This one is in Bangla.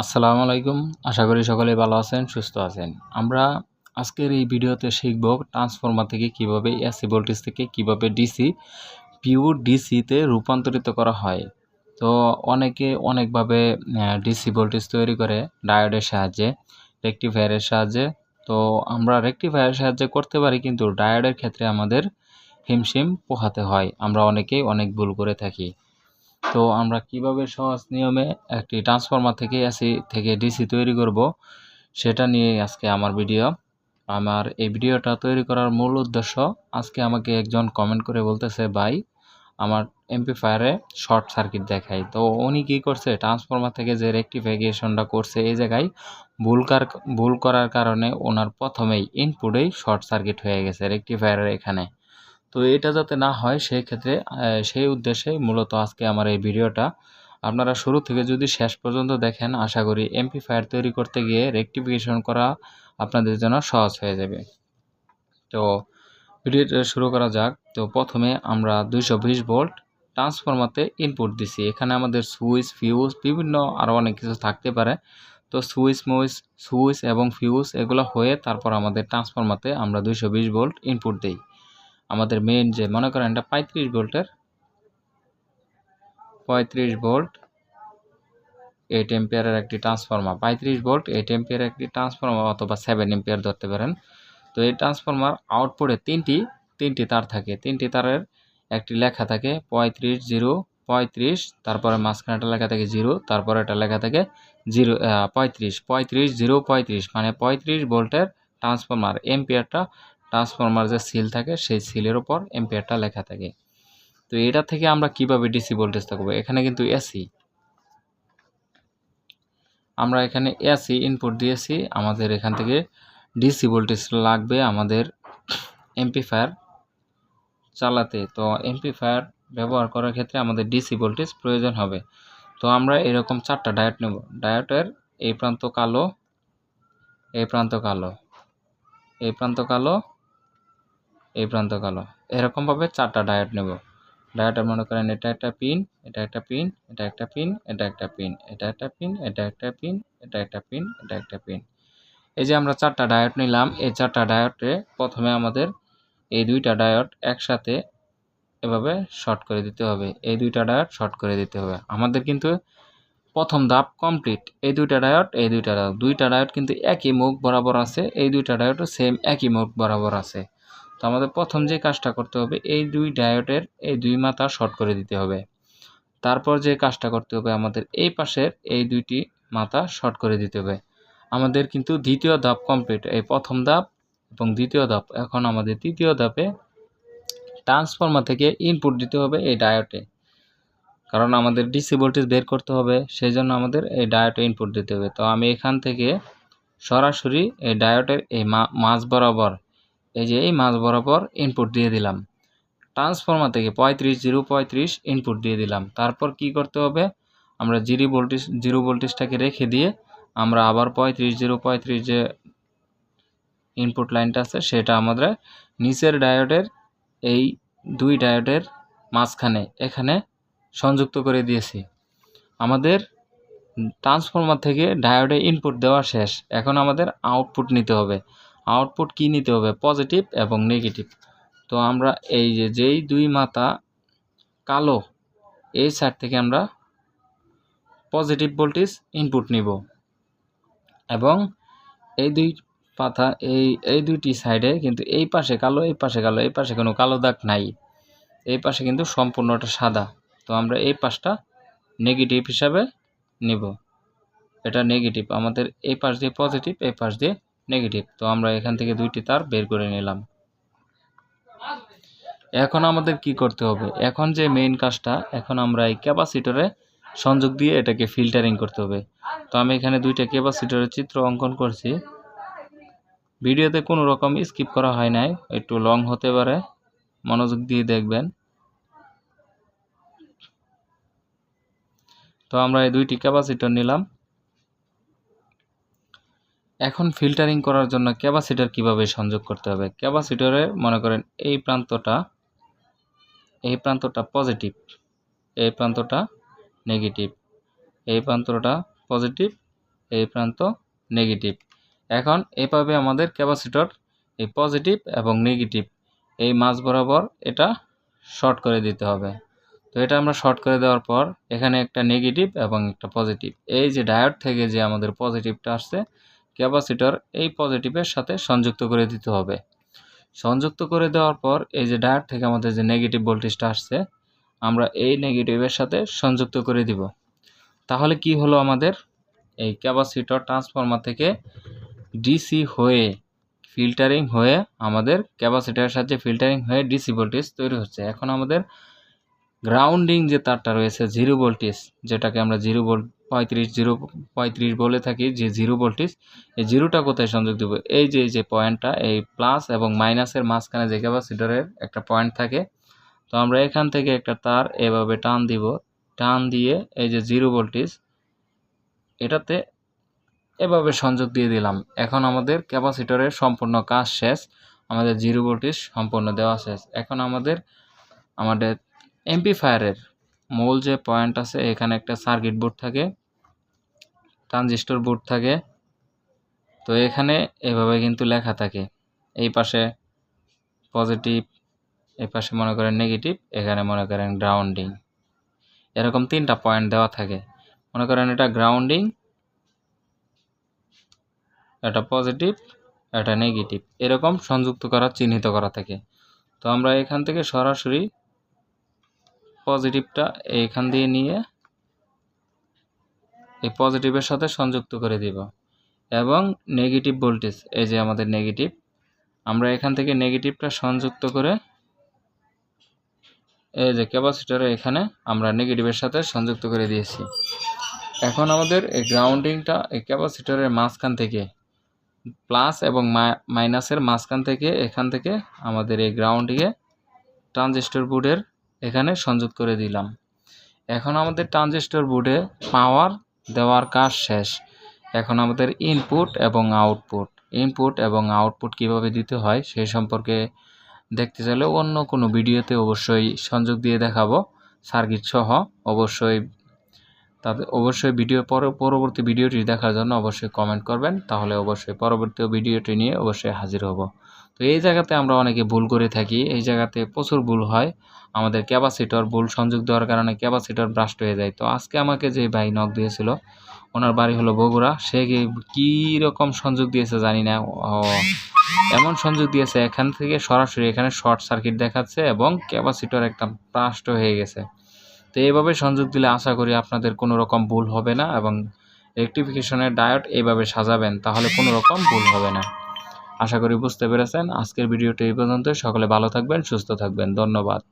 আসসালামু আলাইকুম। আশা করি সকলেই ভালো আছেন, সুস্থ আছেন। আমরা আজকের এই ভিডিওতে শিখব ট্রান্সফরমার থেকে কিভাবে এসি ভোল্টেজ থেকে কিভাবে ডিসি পিওর ডিসিতে রূপান্তরিত করা হয়। তো অনেকে অনেকভাবে ডিসি ভোল্টেজ তৈরি করে ডায়োডের সাহায্যে, রেকটিফায়ারের সাহায্যে। তো আমরা রেকটিফায়ারের সাহায্যে করতে পারি, কিন্তু ডায়োডের ক্ষেত্রে আমাদের হিমশিম পোহাতে হয়। আমরা অনেকেই অনেক ভুল করে থাকি। তো আমরা কিভাবে সহজ নিয়মে একটি ট্রান্সফরমার থেকে এসি থেকে ডিসি তৈরি করব, সেটা নিয়ে আজকে আমার ভিডিও। আমার এই ভিডিওটা তৈরি করার মূল উদ্দেশ্য, আজকে আমাকে একজন কমেন্ট করে বলতেছে, ভাই আমার এমপ্লিফায়ারে শর্ট সার্কিট দেখায়। তো উনি কী করছে, ট্রান্সফরমার থেকে যে রেকটিফিকেশনটা করছে এই জায়গায় ভুল করার কারণে ওনার প্রথমেই ইনপুটেই শর্ট সার্কিট হয়ে গেছে রেকটিফায়ারের এখানে। তো এটা যাতে না হয় সেই ক্ষেত্রে সেই উদ্দেশ্যে মূলত আজকে আমার এই ভিডিওটা। আপনারা শুরু থেকে যদি শেষ পর্যন্ত দেখেন, আশা করি এমপ্লিফায়ার তৈরি করতে গিয়ে রেকটিফিকেশন করা আপনাদের জন্য সহজ হয়ে যাবে। তো ভিডিওটা শুরু করা যাক। তো প্রথমে আমরা 220 ভোল্ট ট্রান্সফরমারতে ইনপুট দিছি। এখানে আমাদের সুইচ, ফিউজ বিভিন্ন আরও অনেক কিছু থাকতে পারে। তো সুইচ এবং ফিউজ এগুলো হয়ে তারপর আমাদের ট্রান্সফরমারতে আমরা 220 ভোল্ট ইনপুট দিই। আমাদের মেইন যে মনে করেন এটা 35 ভোল্ট 8 এম্পিয়ারের একটি ট্রান্সফরমার, 35 ভোল্ট 8 এম্পিয়ারের একটি ট্রান্সফরমার অথবা 7 এম্পিয়ার ধরতে পারেন। তো এই ট্রান্সফরমার আউটপুটে তিনটি তার থাকে। তিনটি তারের একটি লেখা থাকে 35 0 35, তারপরে মাঝখানেটা লেখা থাকে 0, তারপরে এটা লেখা থাকে 35 0 35, মানে 35 ভোল্টের ট্রান্সফরমার। এম্পিয়ারটা ট্রান্সফরমার যে সিল থাকে সেই সিলের উপর এম্পিয়ারটা লেখা থাকে। তো এটা থেকে আমরা কিভাবে ডিসি ভোল্টেজ থাকবো, এখানে কিন্তু এসি, আমরা এখানে এসি ইনপুট দিয়েছি। আমাদের এখান থেকে ডিসি ভোল্টেজ লাগবে আমাদের এমপ্লিফায়ার চালাতে। তো এমপ্লিফায়ার ব্যবহার করার ক্ষেত্রে আমাদের ডিসি ভোল্টেজ প্রয়োজন হবে। তো আমরা এরকম 4টা ডায়োড নেব। ডায়োডের এই প্রান্ত কালো, এই প্রান্ত কালো, এই প্রান্ত কালো, এই প্রান্ত কালো, এরকমভাবে 4টা ডায়োড নেব। ডায়োডটা মনে করেন এটা একটা পিন, এটা একটা পিন, এটা একটা পিন, এটা একটা পিন, এটা একটা পিন, এটা একটা পিন, এটা একটা পিন, এটা একটা পিন। এই যে আমরা 4টা ডায়োড নিলাম, এই 4টা ডায়োডে প্রথমে আমাদের এই 2টা ডায়োড একসাথে এভাবে শর্ট করে দিতে হবে। এই 2টা ডায়োড শর্ট করে দিতে হবে। আমাদের কিন্তু প্রথম ধাপ কমপ্লিট। এই 2টা ডায়োড, এই 2টা ডায়োড, 2টা ডায়োড কিন্তু একই মুখ বরাবর আছে। এই 2টা ডায়োডও সেম একই মুখ বরাবর আছে। তো আমাদের প্রথম যে কাজটা করতে হবে, এই 2 ডায়োডের এই 2 মাথা শর্ট করে দিতে হবে। তারপর যে কাজটা করতে হবে, আমাদের এই পাশের এই 2টি মাথা শর্ট করে দিতে হবে। আমাদের কিন্তু দ্বিতীয় ধাপ কমপ্লিট। এই প্রথম ধাপ এবং দ্বিতীয় ধাপ। এখন আমাদের তৃতীয় ধাপে ট্রান্সফরমার থেকে ইনপুট দিতে হবে এই ডায়োডে, কারণ আমাদের ডিসি ভোল্টেজ বের করতে হবে, সেই জন্য আমাদের এই ডায়োডে ইনপুট দিতে হবে। তো আমি এখান থেকে সরাসরি এই ডায়োডের এই মাঝ বরাবর, এই যে এই মাঝ বরাবর ইনপুট দিয়ে দিলাম। ট্রান্সফরমার থেকে 35 0 35 ইনপুট দিয়ে দিলাম। তারপর কি করতে হবে, আমরা জিরো ভোল্টেজটাকে রেখে দিয়ে আমরা আবার 35 0 35 যে ইনপুট লাইনটা আছে সেটা আমাদের নিচের ডায়োডের এই 2 ডায়োডের মাঝখানে এখানে সংযুক্ত করে দিয়েছি। আমাদের ট্রান্সফরমার থেকে ডায়োডে ইনপুট দেওয়া শেষ। এখন আমাদের আউটপুট নিতে হবে। আউটপুট কি নিতে হবে, পজিটিভ এবং নেগেটিভ। তো আমরা এই যেই 2 মাথা কালো, এই সাইড থেকে আমরা পজিটিভ ভোল্টেজ ইনপুট নিব এবং এই 2 পাতা এই 2টি সাইডে কিন্তু এই পাশে কালো, এই পাশে কালো, এই পাশে কোনো কালো দাগ নাই, এই পাশে কিন্তু সম্পূর্ণটা সাদা। তো আমরা এই পাশটা নেগেটিভ হিসাবে নিব। এটা নেগেটিভ, আমাদের এই পাশ দিয়ে পজিটিভ, এই পাশ দিয়ে নেগেটিভ। তো আমরা এখান থেকে 2টি তার বের করে নিলাম। এখন আমাদের কি করতে হবে, এখন যে মেইন কাজটা, এখন আমরা এই ক্যাপাসিটরে সংযোগ দিয়ে এটাকে ফিল্টারিং করতে হবে। তো আমি এখানে 2টা ক্যাপাসিটরের চিত্র অঙ্কন করছি। ভিডিওতে কোনো রকম স্কিপ করা হয় নাই, একটু লং হতে পারে, মনোযোগ দিয়ে দেখবেন। তো আমরা এই 2টি ক্যাপাসিটর নিলাম। এখন ফিল্টারিং করার জন্য ক্যাপাসিটর কিভাবে সংযোগ করতে হবে, ক্যাপাসিটরে মনে করেন এই প্রান্তটা পজিটিভ, এই প্রান্তটা নেগেটিভ, এই প্রান্তটা পজিটিভ, এই প্রান্ত নেগেটিভ। এখন এভাবে আমাদের ক্যাপাসিটর এই পজিটিভ এবং নেগেটিভ এই মাঝ বরাবর এটা শর্ট করে দিতে হবে। তো এটা আমরা শর্ট করে দেওয়ার পর এখানে একটা নেগেটিভ এবং একটা পজিটিভ, এই যে ডায়োড থেকে যে আমাদের পজিটিভটা আসছে ক্যাপাসিটর এই পজিটিভের সাথে সংযুক্ত করে দিতে হবে। সংযুক্ত করে দেওয়ার পর এই যে ডায়োড থেকে আমাদের যে নেগেটিভ ভোল্টেজটা আসছে আমরা এই নেগেটিভের সাথে সংযুক্ত করে দিব। তাহলে কি হলো, আমাদের এই ক্যাপাসিটর ট্রান্সফরমার থেকে ডিসি হয়ে ফিল্টারিং হয়ে আমাদের ক্যাপাসিটরের সাথে ফিল্টারিং হয়ে ডিসি ভোল্টেজ তৈরি হচ্ছে। এখন আমাদের গ্রাউন্ডিং যে তারটা রয়েছে জিরো ভোল্টেজ, যেটাকে আমরা 0.35 বলে থাকি, যে জিরো ভোল্টেজ, এই জিরোটা কোথায় সংযোগ দেব? এই যে পয়েন্টটা, এই প্লাস এবং মাইনাসের মাঝখানে যে ক্যাপাসিটরের একটা পয়েন্ট থাকে, তো আমরা এখান থেকে একটা তার এভাবে টান দিব, টান দিয়ে এই যে জিরো ভোল্টেজ এটাতে এভাবে সংযোগ দিয়ে দিলাম। এখন আমাদের ক্যাপাসিটরের সম্পূর্ণ কাজ শেষ, আমাদের জিরো ভোল্টেজ সম্পূর্ণ দেওয়া শেষ। এখন আমাদের এমপ্লিফায়ারের মূল যে পয়েন্ট আছে এখানে একটা সার্কিট বোর্ড থাকে, ট্রানজিস্টর বোর্ড থাকে। তো এখানে এভাবে কিন্তু লেখা থাকে, এই পাশে পজিটিভ, এই পাশে মনে করেন নেগেটিভ, এখানে মনে করেন গ্রাউন্ডিং, এরকম 3টা পয়েন্ট দেওয়া থাকে। মনে করেন এটা গ্রাউন্ডিং, এটা পজিটিভ, এটা নেগেটিভ, এরকম সংযুক্ত করা চিহ্নিত করা থাকে। তো আমরা এখান থেকে সরাসরি পজিটিভটা এইখান দিয়ে নিয়ে এই পজিটিভের সাথে সংযুক্ত করে দিব এবং নেগেটিভ ভোল্টেজ, এই যে আমাদের নেগেটিভ, আমরা এখান থেকে নেগেটিভটা সংযুক্ত করে এই যে ক্যাপাসিটরে এখানে আমরা নেগেটিভের সাথে সংযুক্ত করে দিয়েছি। এখন আমাদের এই গ্রাউন্ডিংটা এই ক্যাপাসিটরের মাঝখান থেকে প্লাস এবং মাইনাসের মাঝখান থেকে এখান থেকে আমাদের এই গ্রাউন্ডিংয়ে ট্রানজিস্টর বোর্ডের এখানে সংযুক্ত করে দিলাম। এখন আমাদের ট্রানজিস্টর বোর্ডে পাওয়ার দেওয়ার কাজ শেষ। এখন আমাদের ইনপুট এবং আউটপুট কিভাবে দিতে হয় সেই সম্পর্কে দেখতে চাইলে অন্য কোনো ভিডিওতে অবশ্যই সংযোগ দিয়ে দেখাবো সার্কিট সহ। অবশ্যই পরবর্তী ভিডিওটি দেখার জন্য অবশ্যই কমেন্ট করবেন, তাহলে অবশ্যই পরবর্তী ভিডিওটি নিয়ে অবশ্যই হাজির হব। তো এই জায়গাতে আমরা অনেকে ভুল করে থাকি, এই জায়গাতে প্রচুর ভুল হয়। আমাদের ক্যাপাসিটর ভুল সংযোগ দেওয়ার কারণে ক্যাপাসিটর ব্রাস্ট হয়ে যায়। তো আজকে আমাকে যে ভাই নক দিয়েছিল, ওনার বাড়ি হলো বগুড়া, সে কী রকম সংযোগ দিয়েছে জানি না, এমন সংযোগ দিয়েছে এখান থেকে সরাসরি এখানে শর্ট সার্কিট দেখাচ্ছে এবং ক্যাপাসিটর একদম ব্রাস্ট হয়ে গেছে। তো এইভাবে সংযোগ দিলে আশা করি আপনাদের কোনো রকম ভুল হবে না এবং রেকটিফিকেশনের ডায়োড এইভাবে সাজাবেন, তাহলে কোনো রকম ভুল হবে না। আশা করি বুঝতে পেরেছেন। আজকের ভিডিওটি এই পর্যন্ত। সকলে ভালো থাকবেন, সুস্থ থাকবেন। ধন্যবাদ।